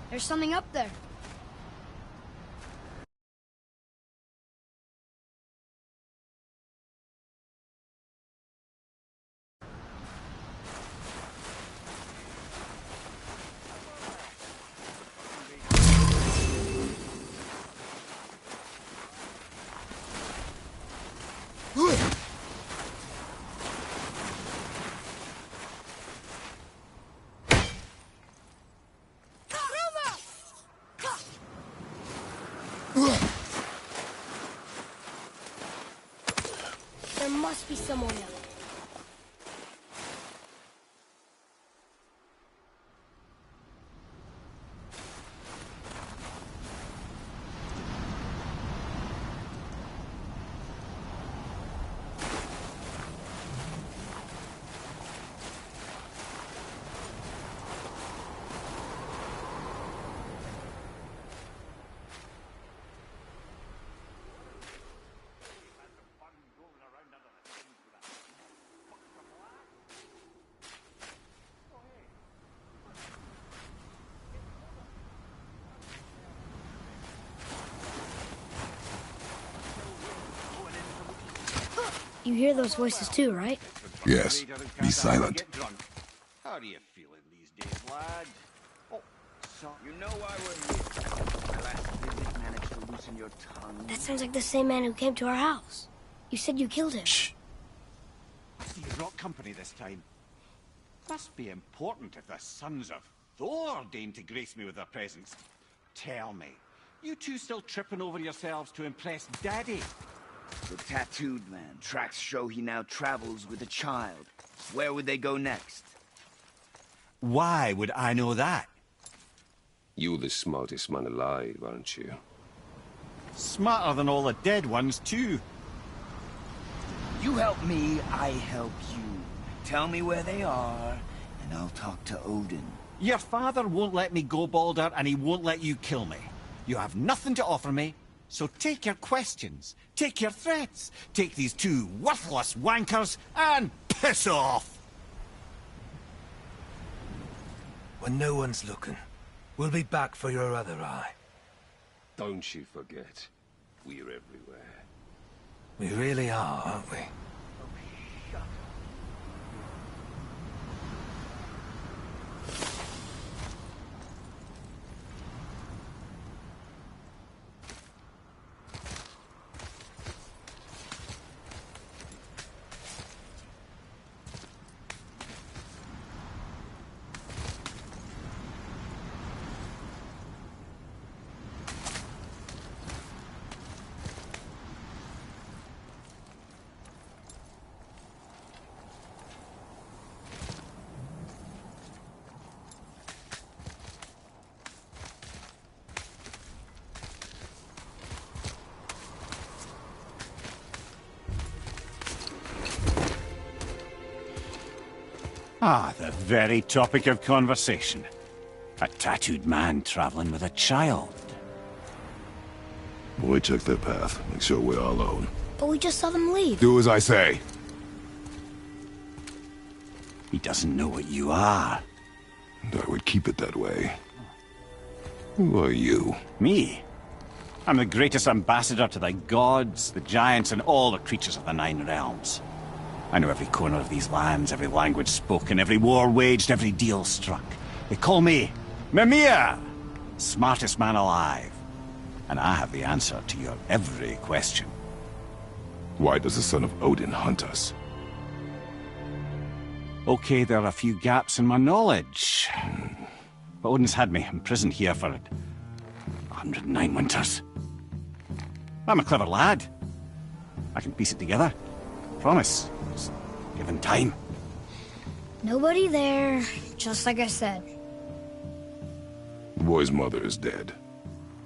There's something up there. There must be someone else. You hear those voices too, right? Yes. Be silent. How do you feel in these days, lad? Oh, so you know why we're here. My last visit managed to loosen your tongue. That sounds like the same man who came to our house. You said you killed him. Shh. I see you brought company this time. Must be important if the sons of Thor deign to grace me with their presence. Tell me, you two still tripping over yourselves to impress Daddy? The tattooed man. Tracks show he now travels with a child. Where would they go next? Why would I know that? You're the smartest man alive, aren't you? Smarter than all the dead ones, too. You help me, I help you. Tell me where they are, and I'll talk to Odin. Your father won't let me go, Baldur, and he won't let you kill me. You have nothing to offer me, so take your questions, take your threats, take these two worthless wankers, and piss off! When no one's looking, we'll be back for your other eye. Don't you forget, we're everywhere. We really are, aren't we? Ah, the very topic of conversation. A tattooed man traveling with a child. Boy, check their path. Make sure we're all alone. But we just saw them leave. Do as I say. He doesn't know what you are. And I would keep it that way. Who are you? Me? I'm the greatest ambassador to the gods, the giants, and all the creatures of the Nine Realms. I know every corner of these lands, every language spoken, every war waged, every deal struck. They call me Mimir, smartest man alive. And I have the answer to your every question. Why does the son of Odin hunt us? Okay, there are a few gaps in my knowledge. But Odin's had me imprisoned here for 109 winters. I'm a clever lad. I can piece it together. Promise. Just given time. Nobody there, just like I said. The boy's mother is dead.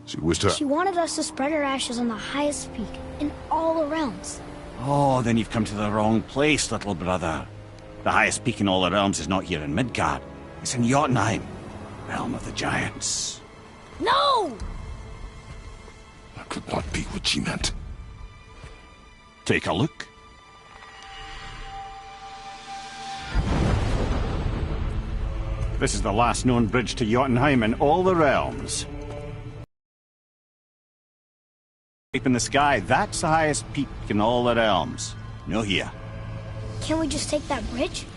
She wished her... She wanted us to spread her ashes on the highest peak in all the realms. Oh, then you've come to the wrong place, little brother. The highest peak in all the realms is not here in Midgard. It's in Jotunheim, realm of the giants. No! That could not be what she meant. Take a look. This is the last known bridge to Jotunheim in all the realms. Up in the sky, that's the highest peak in all the realms. No here. Can't we just take that bridge?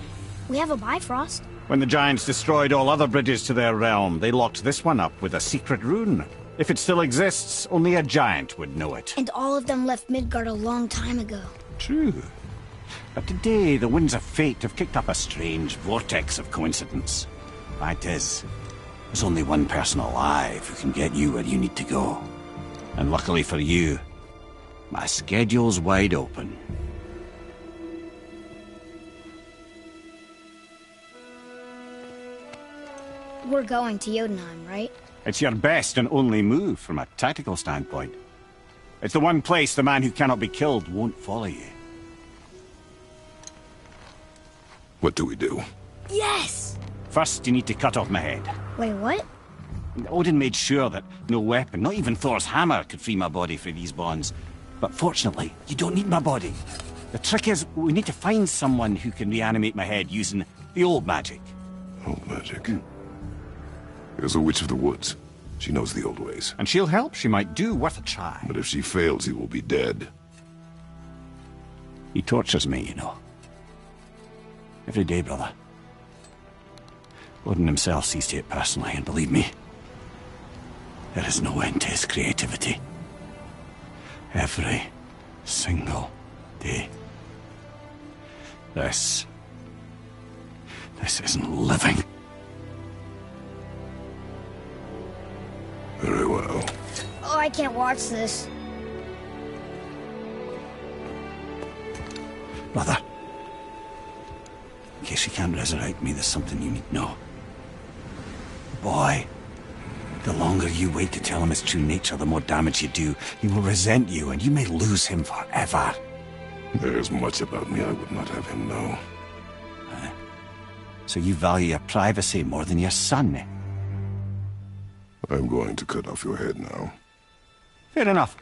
We have a Bifrost. When the giants destroyed all other bridges to their realm, they locked this one up with a secret rune. If it still exists, only a giant would know it. And all of them left Midgard a long time ago. True. But today, the winds of fate have kicked up a strange vortex of coincidence. Fact is, there's only one person alive who can get you where you need to go. And luckily for you, my schedule's wide open. We're going to Jotunheim, right? It's your best and only move from a tactical standpoint. It's the one place the man who cannot be killed won't follow you. What do we do? Yes! First, you need to cut off my head. Wait, what? Odin made sure that no weapon, not even Thor's hammer, could free my body from these bonds. But fortunately, you don't need my body. The trick is, we need to find someone who can reanimate my head using the old magic. Old magic. There's a witch of the woods. She knows the old ways. And she'll help. She might do. Worth a try. But if she fails, he will be dead. He tortures me, you know. Every day, brother. Odin himself sees to it personally, and believe me, there is no end to his creativity. Every single day. This isn't living. Very well. Oh, I can't watch this. Brother, in case you can't resurrect me, there's something you need to know. Boy, the longer you wait to tell him his true nature, the more damage you do. He will resent you, and you may lose him forever. There's much about me I would not have him know. So you value your privacy more than your son, eh? I'm going to cut off your head now. Fair enough.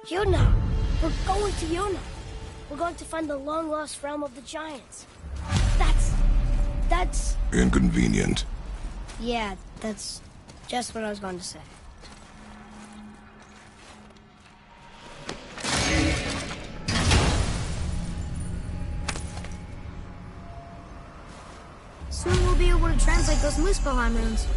Yona! We're going to Yona! We're going to find the long-lost realm of the giants. That's... Inconvenient. Yeah, that's just what I was going to say. Soon we'll be able to translate those Muspelheim runes.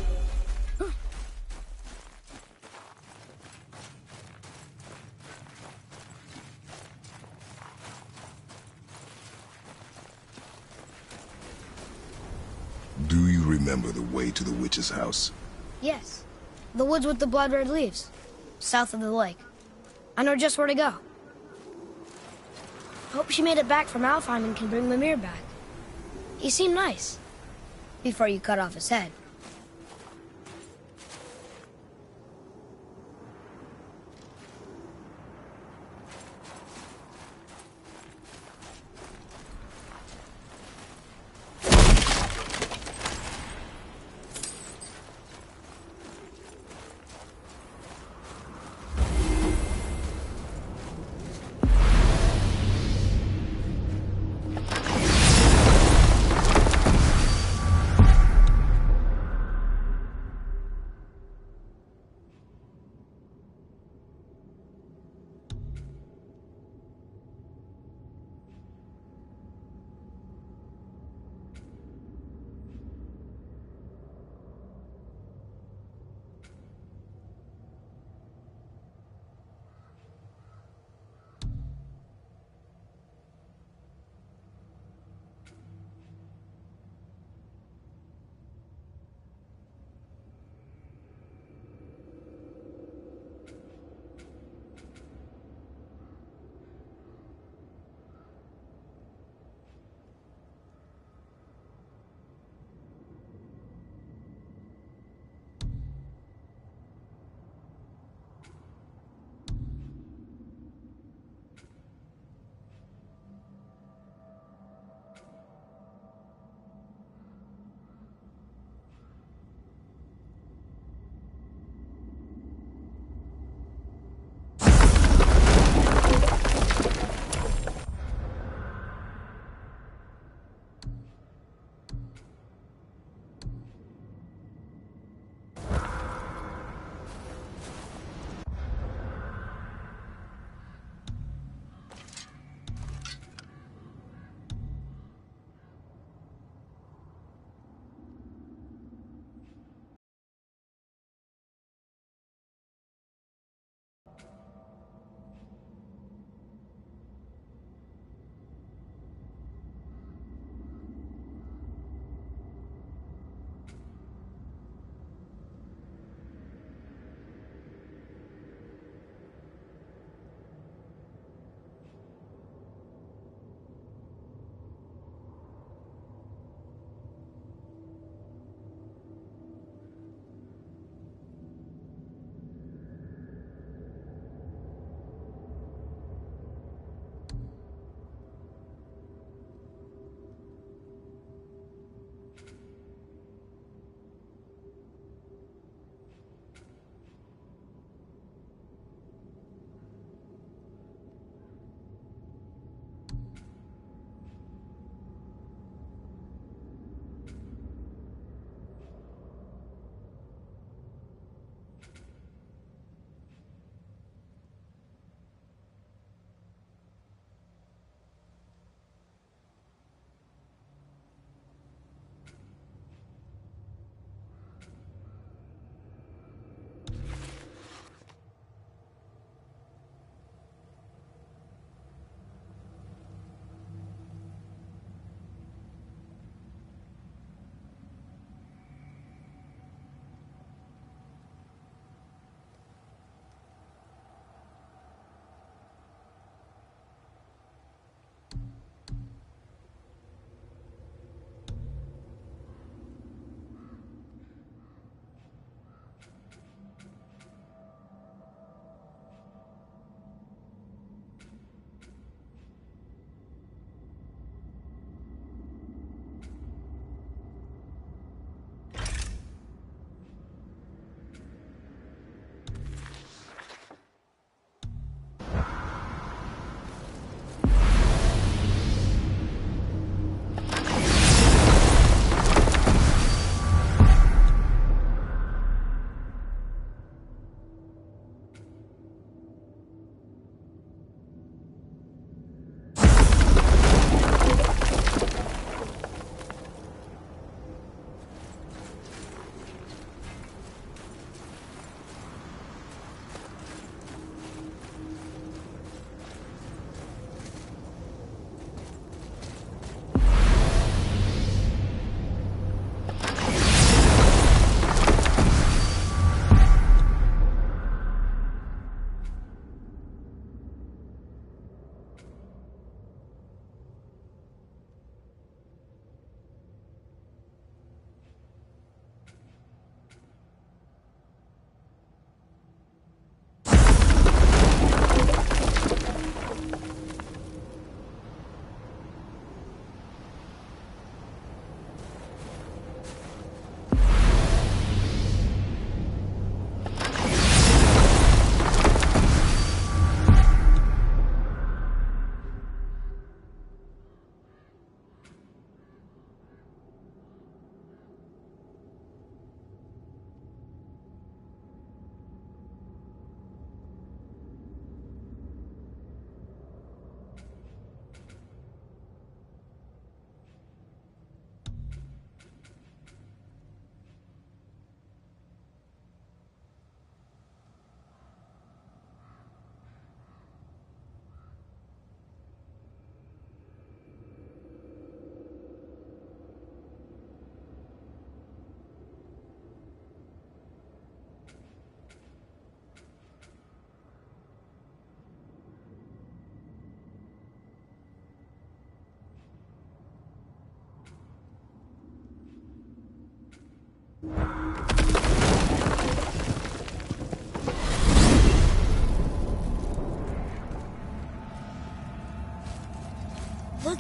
Do you remember the way to the witch's house? Yes. The woods with the blood-red leaves. South of the lake. I know just where to go. Hope she made it back from Alfheim and can bring Mimir back. He seemed nice. Before you cut off his head.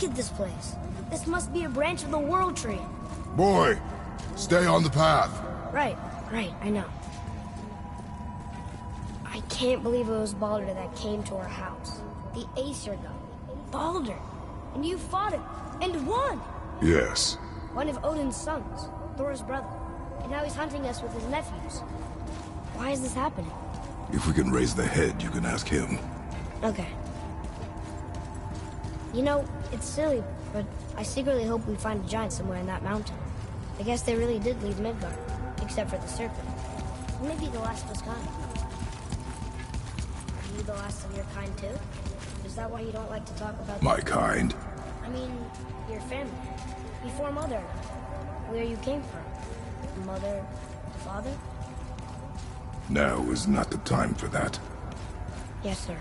Look at this place. This must be a branch of the World Tree. Boy, stay on the path. Right, I know. I can't believe it was Baldur that came to our house. The Aesir god. Baldur. And you fought him. And won! Yes. One of Odin's sons. Thor's brother. And now he's hunting us with his nephews. Why is this happening? If we can raise the head, you can ask him. Okay. You know, it's silly, but I secretly hope we find a giant somewhere in that mountain. I guess they really did leave Midgard, except for the serpent. Maybe the last of his kind. Are you the last of your kind too? Is that why you don't like to talk about My kind? I mean, your family. Before Mother and I. Where you came from. Mother, father? Now is not the time for that. Yes, sir.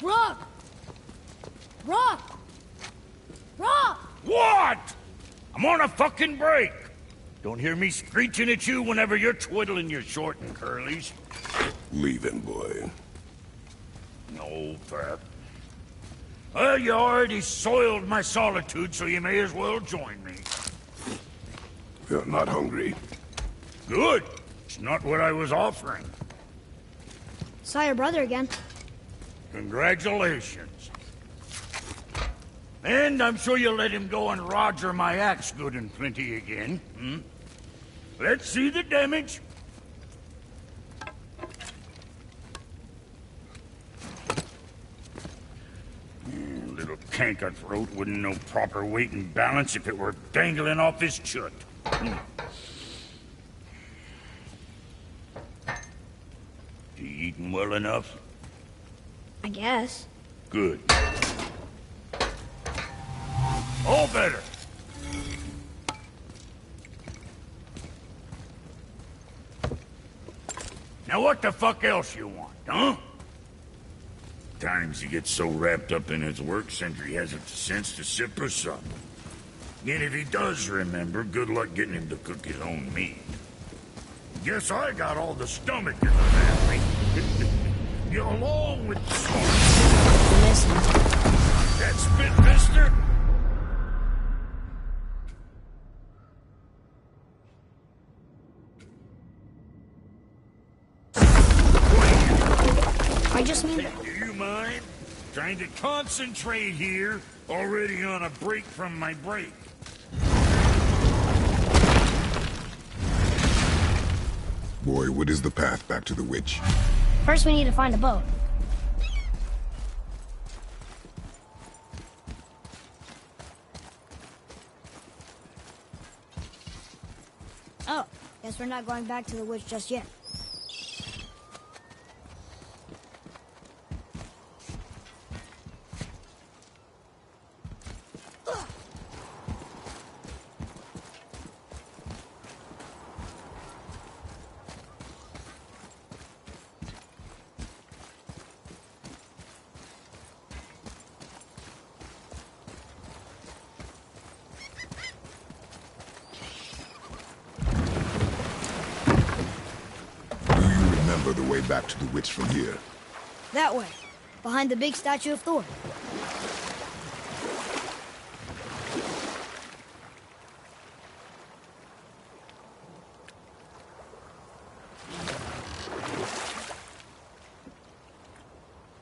Rock! Rock! Rock! What? I'm on a fucking break. Don't hear me screeching at you whenever you're twiddling your short and curlies. Leave him, boy. No, Pep. Well, you already soiled my solitude, so you may as well join me. You're not hungry. Good. It's not what I was offering. Saw your brother again. Congratulations. And I'm sure you'll let him go and Roger my axe good and plenty again, hmm? Let's see the damage. Little canker-throat wouldn't know proper weight and balance if it were dangling off his chut. You eating well enough? I guess. Good. All better. Now what the fuck else you want, huh? Times he gets so wrapped up in his work, Sentry hasn't the sense to sip or sup. And if he does remember, good luck getting him to cook his own meat. Guess I got all the stomach in the family. You along with the sword. Listen. That spit, mister? I just mean... Do you mind? Trying to concentrate here, already on a break from my break. Boy, what is the path back to the witch? First we need to find a boat. Oh, guess we're not going back to the witch just yet. The way back to the witch from here. That way, behind the big statue of Thor.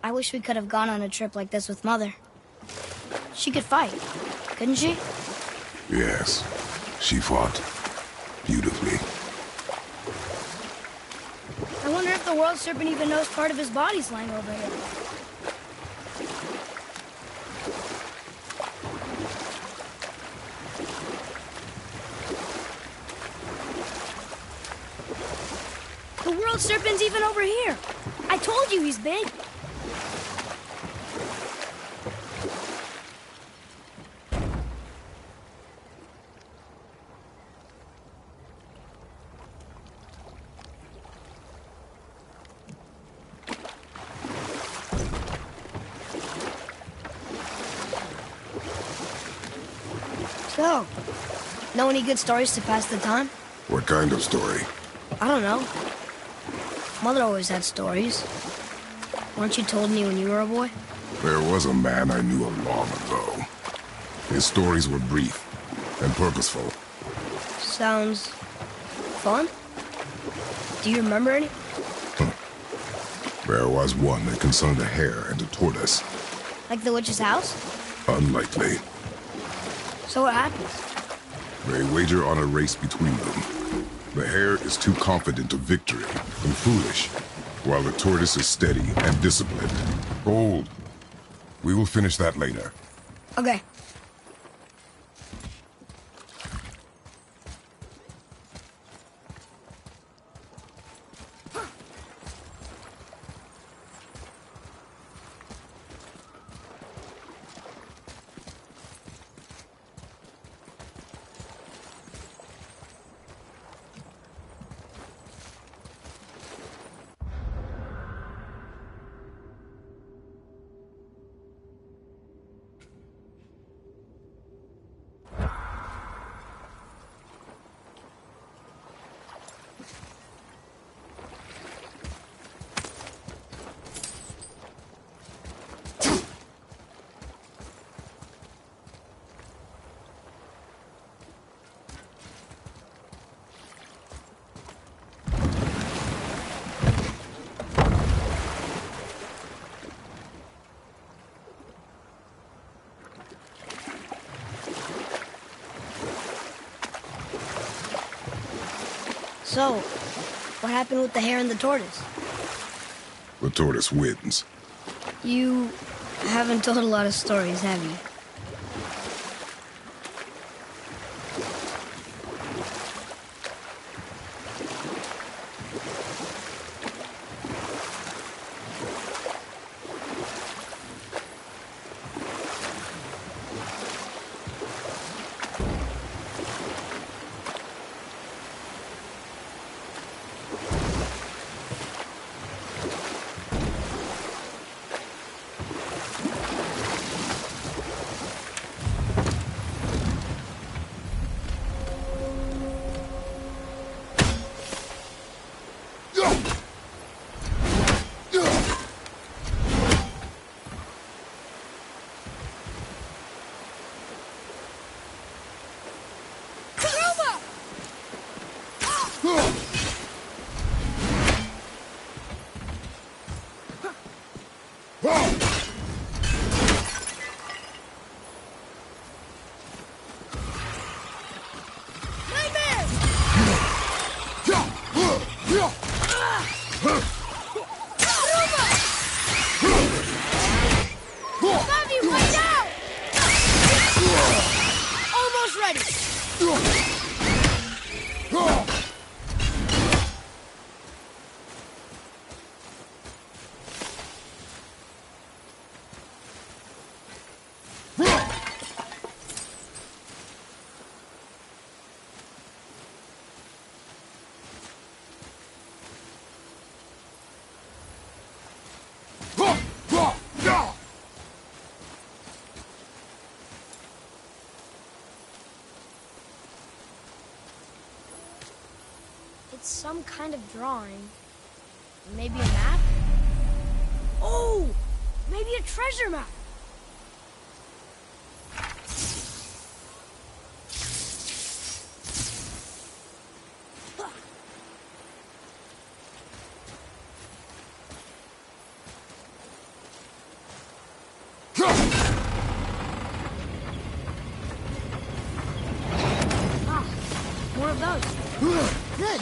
I wish we could have gone on a trip like this with Mother. She could fight, couldn't she? Yes, she fought beautifully. I wonder if the World Serpent even knows part of his body's lying over here. The World Serpent's even over here. I told you he's big. So, know any good stories to pass the time? What kind of story? I don't know. Mother always had stories. Weren't you told me when you were a boy? There was a man I knew long ago. His stories were brief and purposeful. Sounds fun. Do you remember any? There was one that concerned a hare and a tortoise. Like the witch's house? Unlikely. So what happens? They wager on a race between them. The hare is too confident of victory and foolish, while the tortoise is steady and disciplined. Bold. We will finish that later. Okay. So, what happened with the hare and the tortoise? The tortoise wins. You haven't told a lot of stories, have you? It's some kind of drawing. Maybe a map? Oh! Maybe a treasure map! Ah, more of those. Good.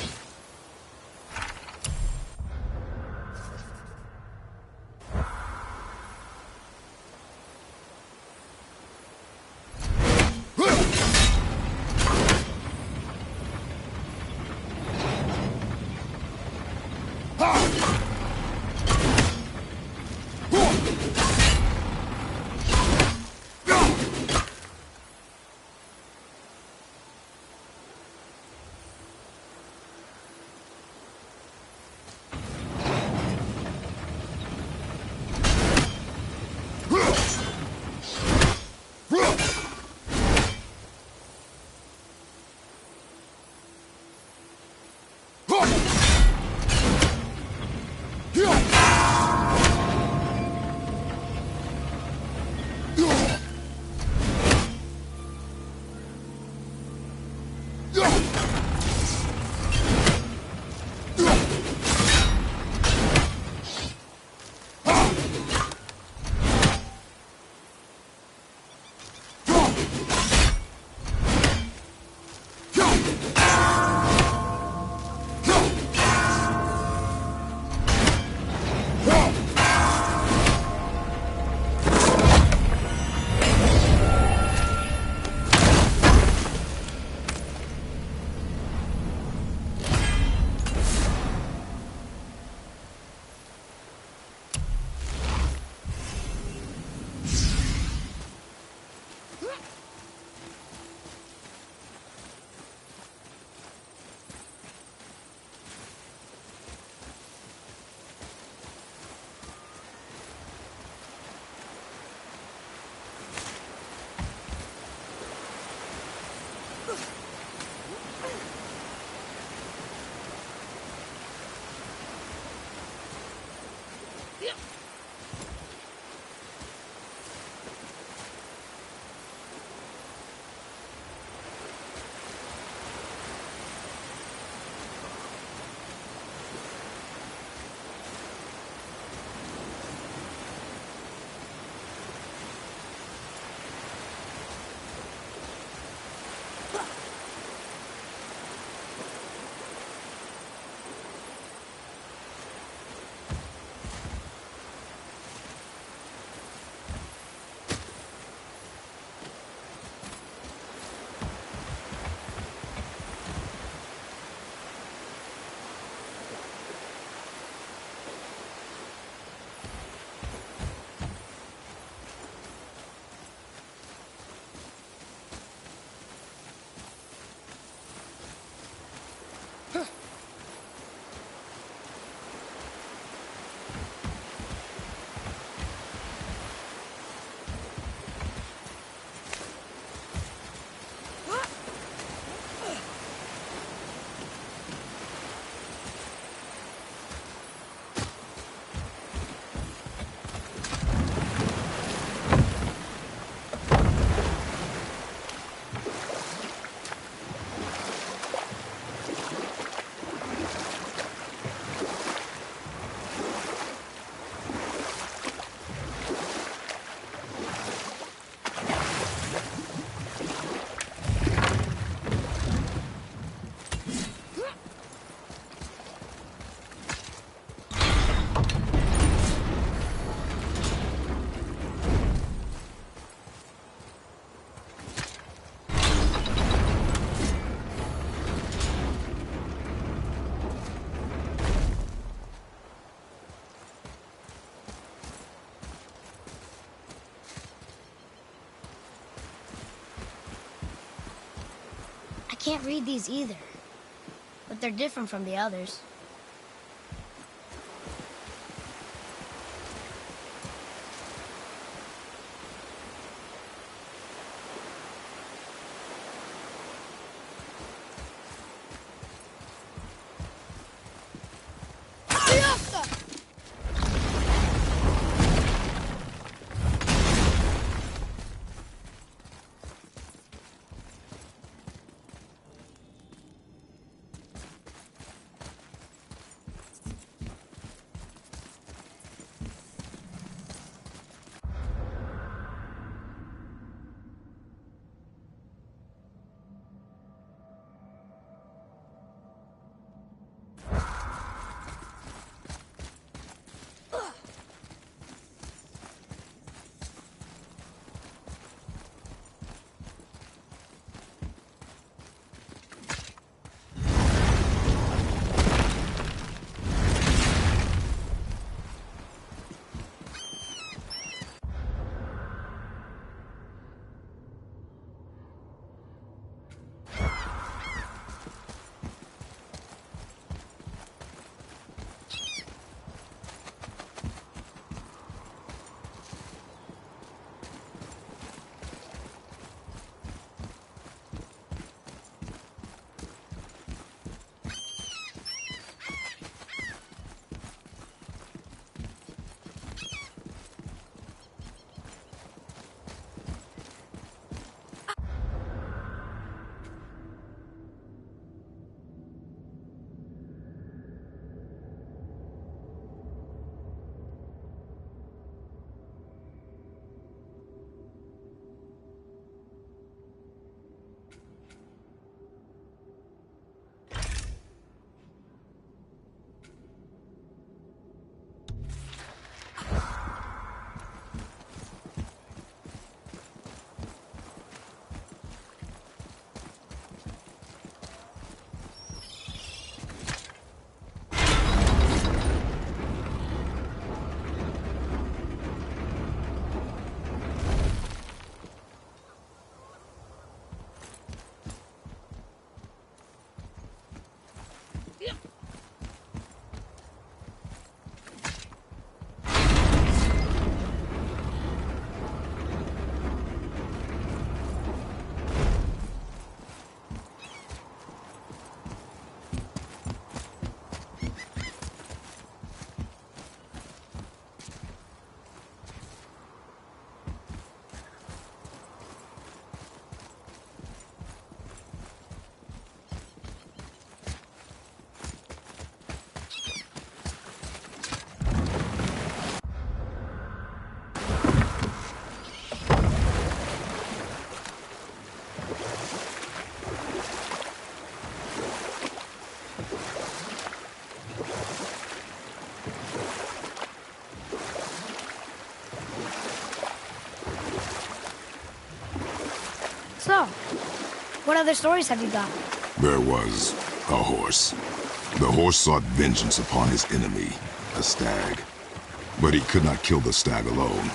can't read these either. But they're different from the others. So, what other stories have you got? There was a horse. The horse sought vengeance upon his enemy, a stag. But he could not kill the stag alone.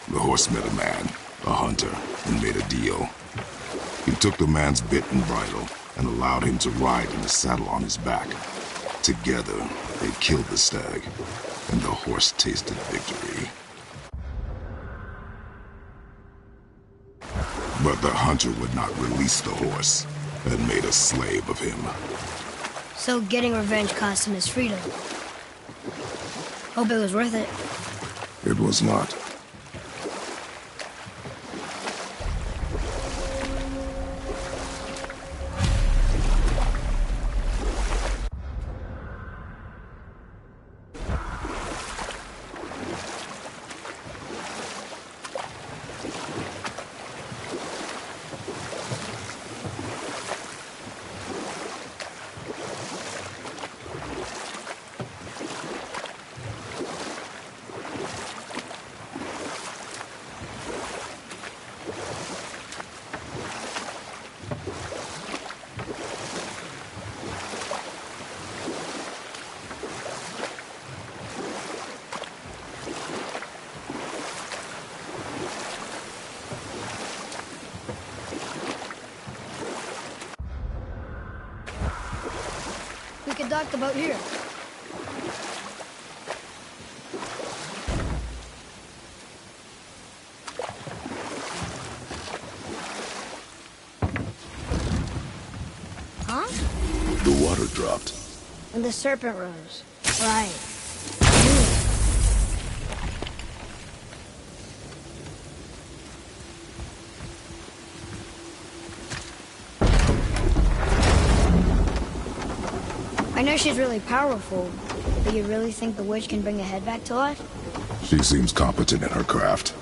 The horse met a man, a hunter, and made a deal. He took the man's bit and bridle and allowed him to ride in the saddle on his back. Together, they killed the stag, and the horse tasted victory. But the hunter would not release the horse and made a slave of him. So getting revenge cost him his freedom. Hope it was worth it. It was not. could dock the boat here. Huh? The water dropped. And the serpent rose. Right. I know she's really powerful, but you really think the witch can bring a head back to life? She seems competent in her craft.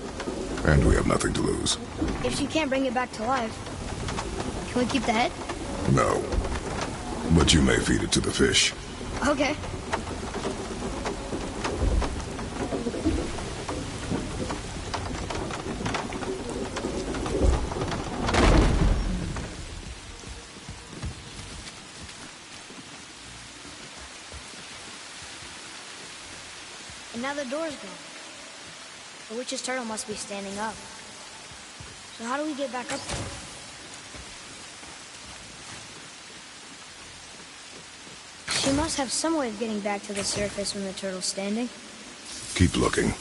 And we have nothing to lose. If she can't bring it back to life, can we keep the head? No. But you may feed it to the fish. Okay. And now the door's gone. The witch's turtle must be standing up. So how do we get back up there? She must have some way of getting back to the surface when the turtle's standing. Keep looking.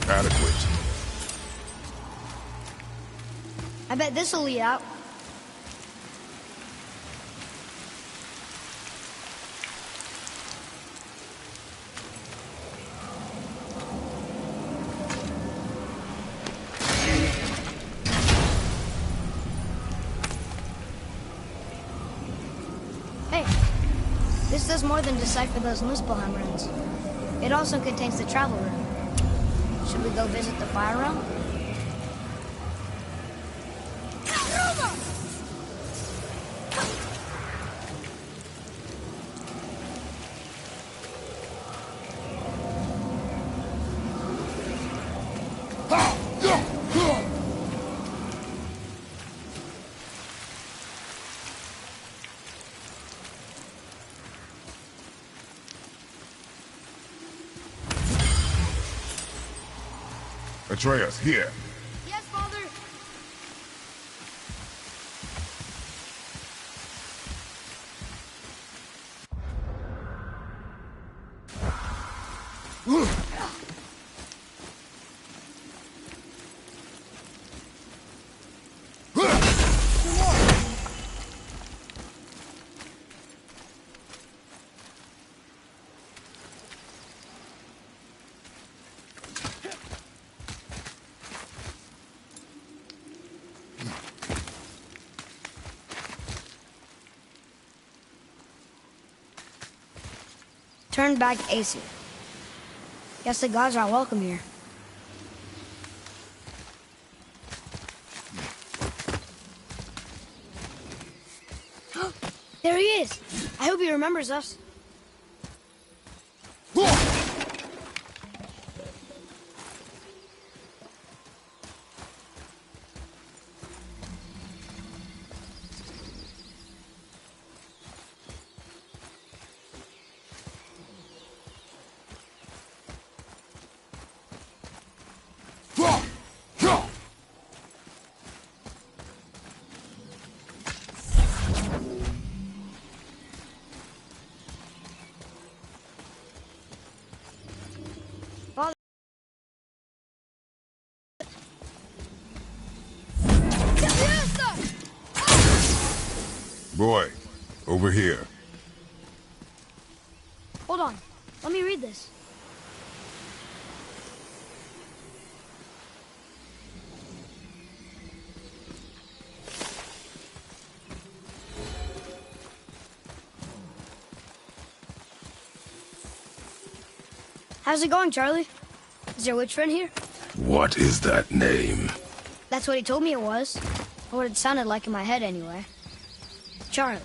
Adequate. I bet this'll lead out. Hey, this does more than decipher those Muspelheim runes. It also contains the travel rune. Should we go visit the fire realm? Atreus, here. Yes, Father. Turn back Aesir. Guess the gods are welcome here. There he is! I hope he remembers us. Boy, over here. Hold on. Let me read this. How's it going, Charlie? Is your witch friend here? What is that name? That's what he told me it was. Or what it sounded like in my head, anyway. Charlie.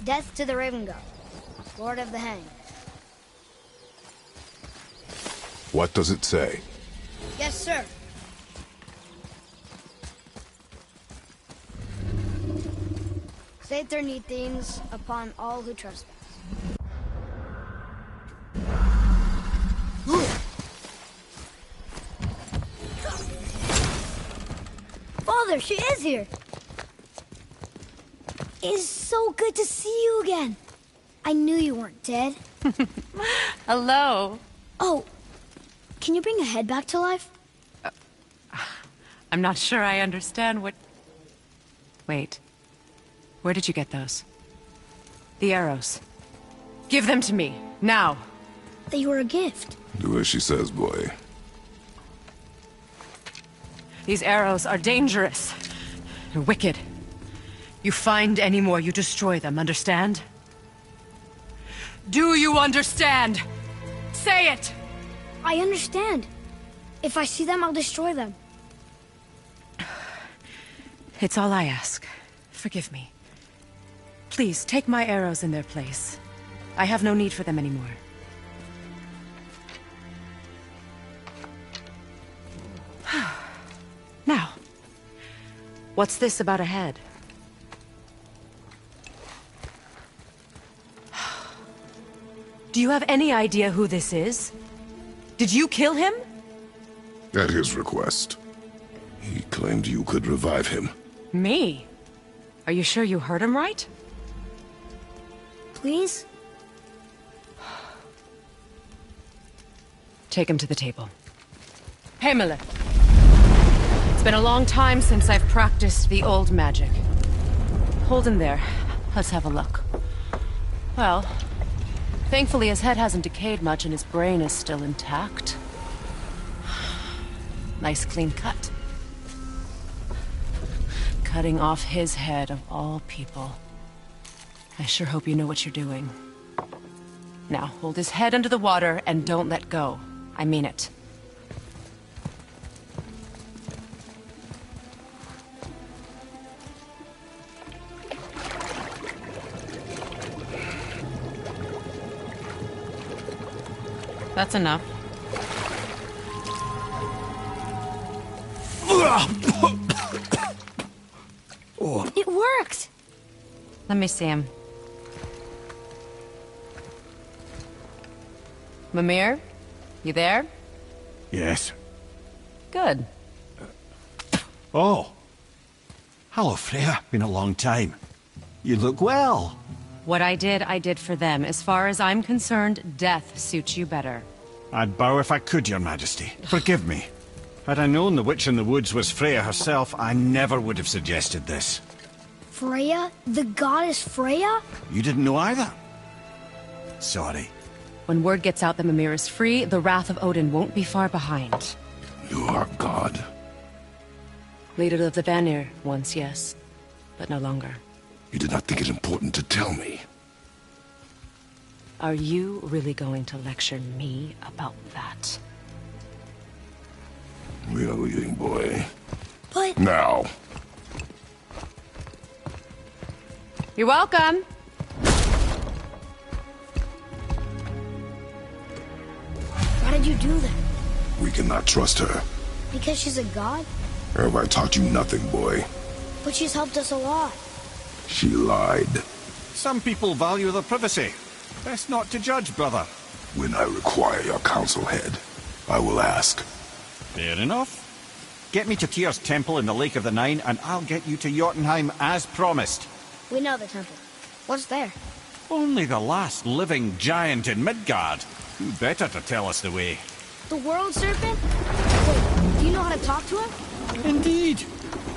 Death to the Raven God, Lord of the Hang. What does it say? Yes, sir. Saith their neat things upon all who trespass. Father, she is here! It is so good to see you again. I knew you weren't dead. Hello. Oh, can you bring a head back to life? I'm not sure I understand what... Wait. Where did you get those? The arrows. Give them to me, now. They were a gift. Do as she says, boy. These arrows are dangerous. They're wicked. You find any more, you destroy them, understand? Do you understand? Say it! I understand. If I see them, I'll destroy them. It's all I ask. Forgive me. Please, take my arrows in their place. I have no need for them anymore. Now, what's this about a head? Do you have any idea who this is? Did you kill him? At his request. He claimed you could revive him. Me? Are you sure you heard him right? Please? Take him to the table. Pamela. It's been a long time since I've practiced the old magic. Hold him there. Let's have a look. Well, thankfully his head hasn't decayed much and his brain is still intact. Nice clean cut. Cutting off his head of all people. I sure hope you know what you're doing. Now, hold his head under the water and don't let go. I mean it. That's enough. It worked! Let me see him. Mimir? You there? Yes. Good. Oh. Hello, Freya. Been a long time. You look well. What I did for them. As far as I'm concerned, death suits you better. I'd bow if I could, Your Majesty. Forgive me. Had I known the Witch in the Woods was Freya herself, I never would have suggested this. Freya? The goddess Freya? You didn't know either? Sorry. When word gets out that Mimir is free, the wrath of Odin won't be far behind. You are God. Leader of the Vanir, once, yes. But no longer. You did not think it important to tell me. Are you really going to lecture me about that? We are leaving, boy. But... Now. You're welcome! Why did you do that? We cannot trust her. Because she's a god? Have I taught you nothing, boy? But she's helped us a lot. She lied. Some people value their privacy. Best not to judge, brother. When I require your council head, I will ask. Fair enough. Get me to Tyr's temple in the Lake of the Nine, and I'll get you to Jotunheim as promised. We know the temple. What's there? Only the last living giant in Midgard. Who better to tell us the way? The World Serpent? Wait, do you know how to talk to him? Indeed.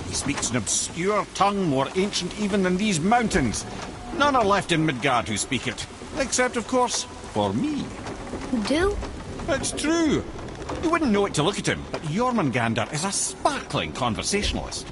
He speaks an obscure tongue more ancient even than these mountains. None are left in Midgard who speak it. Except, of course, for me. You do? It's true. You wouldn't know it to look at him, but Jormungandr is a sparkling conversationalist.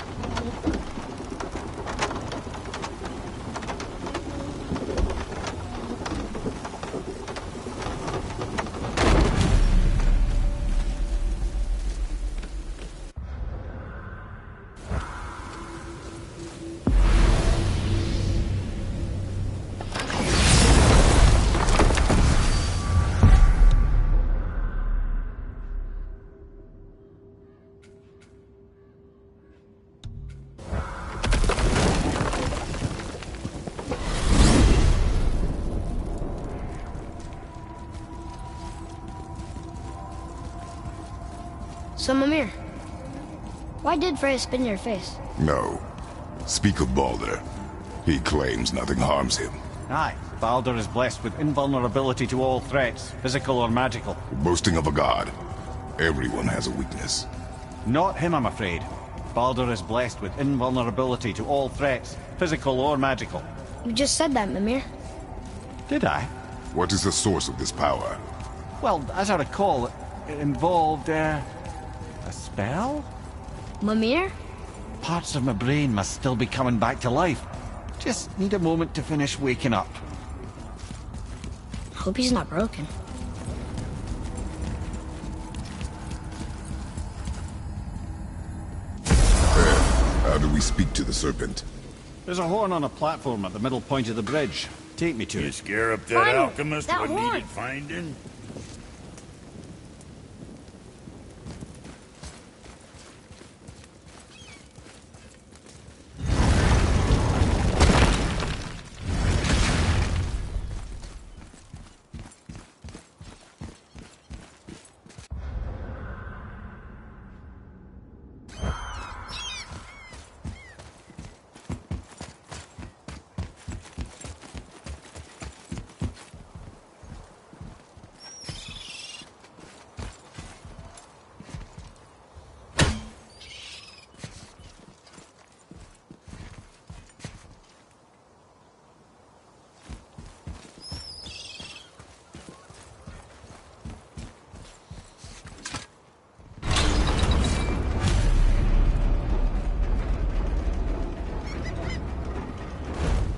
So, Mimir, why did Freya spin your face? No. Speak of Baldur. He claims nothing harms him. Aye, Baldur is blessed with invulnerability to all threats, physical or magical. Boasting of a god. Everyone has a weakness. Not him, I'm afraid. Baldur is blessed with invulnerability to all threats, physical or magical. You just said that, Mimir. Did I? What is the source of this power? Well, as I recall, it involved, a spell? Mimir? Parts of my brain must still be coming back to life. Just need a moment to finish waking up. Hope he's not broken. How do we speak to the serpent? There's a horn on a platform at the middle point of the bridge. Take me to You it. scare up that Find it! alchemist That what horn! needed finding?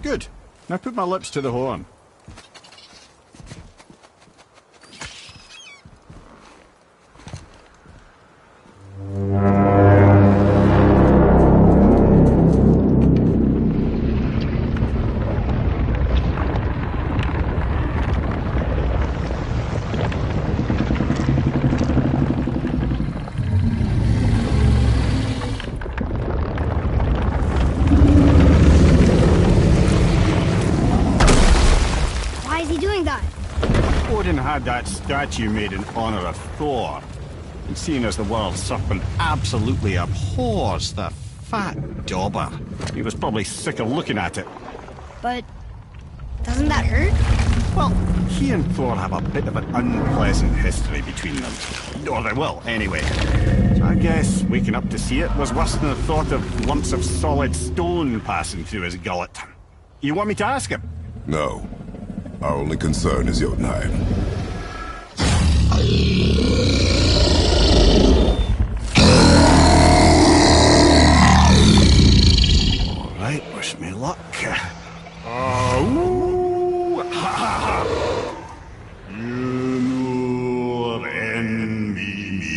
Good. Now put my lips to the horn. he doing that? Odin had that statue made in honor of Thor. And seeing as the world serpent absolutely abhors the fat dauber, he was probably sick of looking at it. But doesn't that hurt? Well, he and Thor have a bit of an unpleasant history between them. Or they will, anyway. So I guess waking up to see it was worse than the thought of lumps of solid stone passing through his gullet. You want me to ask him? No. Our only concern is Jotunheim. All right, wish me luck. Ooh, ha, ha, ha. You nor envy me.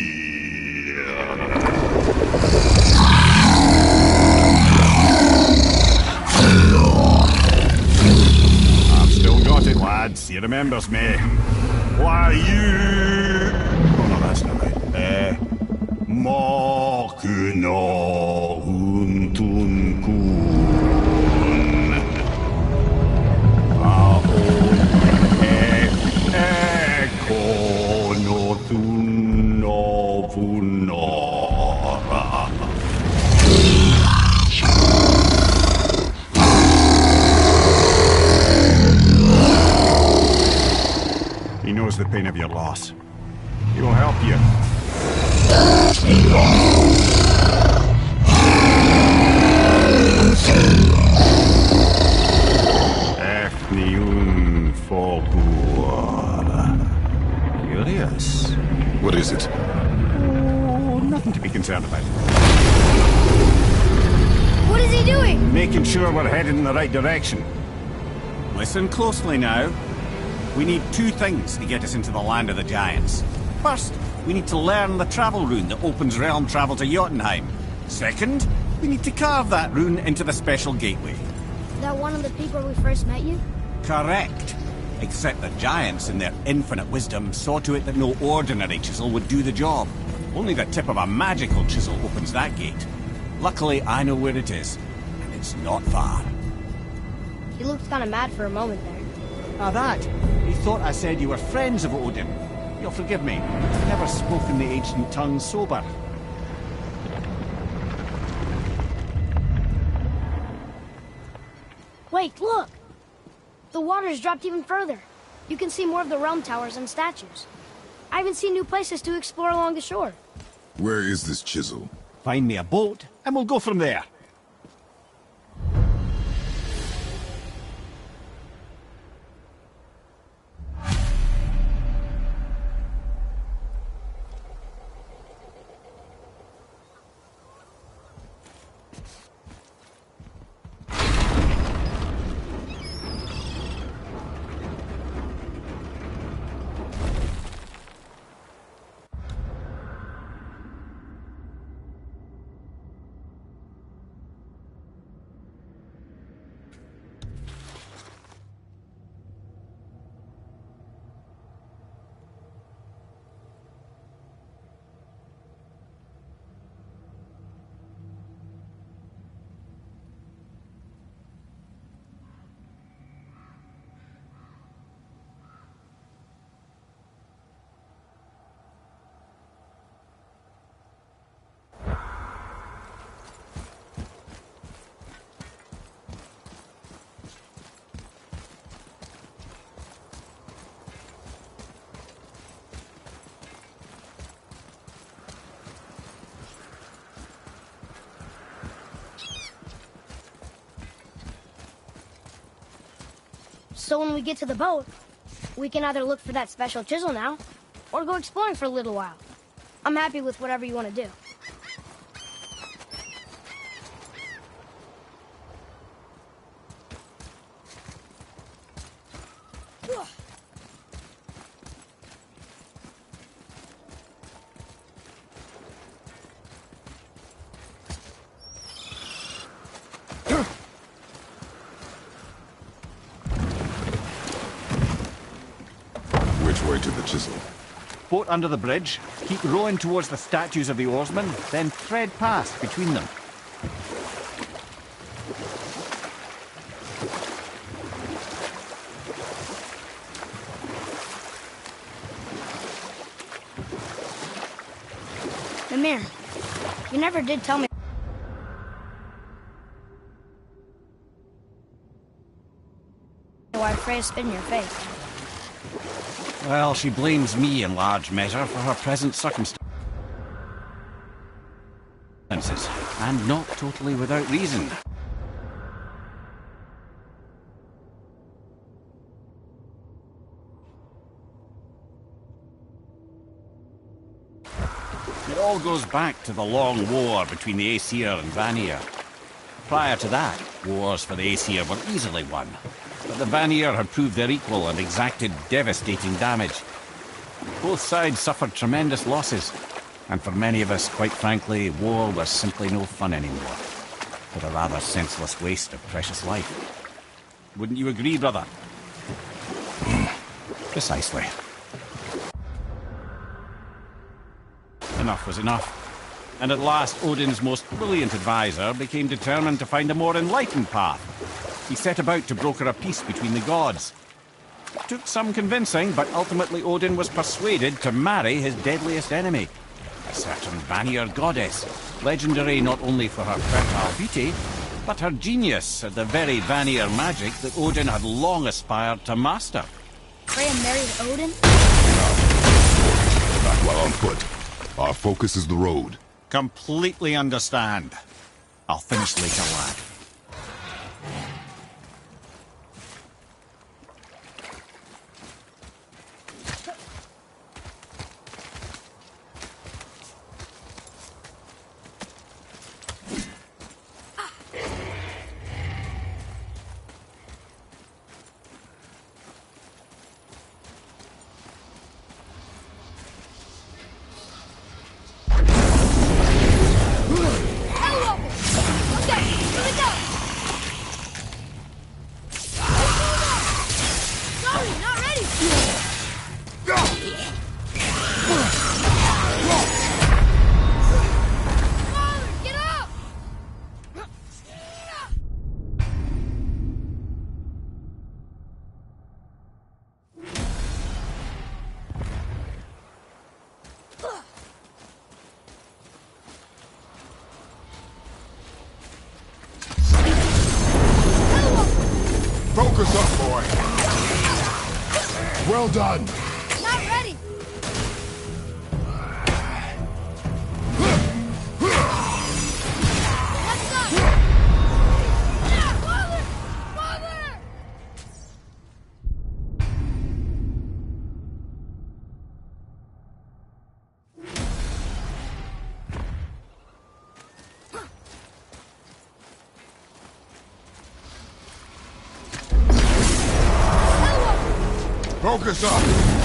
I've still got it, lads. He remembers me. Why you? Oh no, that's not right. Makuna huntun kun. He knows the pain of your loss. He will help you. Efniun Folgur. Curious. What is it? Oh, nothing to be concerned about. What is he doing? Making sure we're headed in the right direction. Listen closely now. We need two things to get us into the land of the giants. First, we need to learn the travel rune that opens realm travel to Jotunheim. Second, we need to carve that rune into the special gateway. That one of the peak where we first met you? Correct. Except the giants, in their infinite wisdom, saw to it that no ordinary chisel would do the job. Only the tip of a magical chisel opens that gate. Luckily, I know where it is, and it's not far. He looked kind of mad for a moment there. Ah, that. He thought I said you were friends of Odin. You'll forgive me. I've never spoken the ancient tongue sober. Wait, look! The water's dropped even further. You can see more of the realm towers and statues. I even see new places to explore along the shore. Where is this chisel? Find me a boat, and we'll go from there. So when we get to the boat, we can either look for that special chisel now, or go exploring for a little while. I'm happy with whatever you want to do. Which way to the chisel? Boat under the bridge, keep rowing towards the statues of the oarsmen, then thread past between them. Mimir, you never did tell me why Freya spit in your face. Well, she blames me in large measure for her present circumstances. And not totally without reason. It all goes back to the long war between the Aesir and Vanir. Prior to that, wars for the Aesir were easily won. But the Vanir had proved their equal and exacted devastating damage. Both sides suffered tremendous losses. And for many of us, quite frankly, war was simply no fun anymore. But a rather senseless waste of precious life. Wouldn't you agree, brother? Precisely. Enough was enough. And at last, Odin's most brilliant advisor became determined to find a more enlightened path. He set about to broker a peace between the gods. It took some convincing, but ultimately Odin was persuaded to marry his deadliest enemy, a certain Vanir goddess, legendary not only for her fertile beauty, but her genius at the very Vanir magic that Odin had long aspired to master. Freya married Odin? Not while on foot. Our focus is the road. Completely understand. I'll finish later, lad. Focus up, boy. Well done. Not ready! Let's go! Father! Father! Focus up.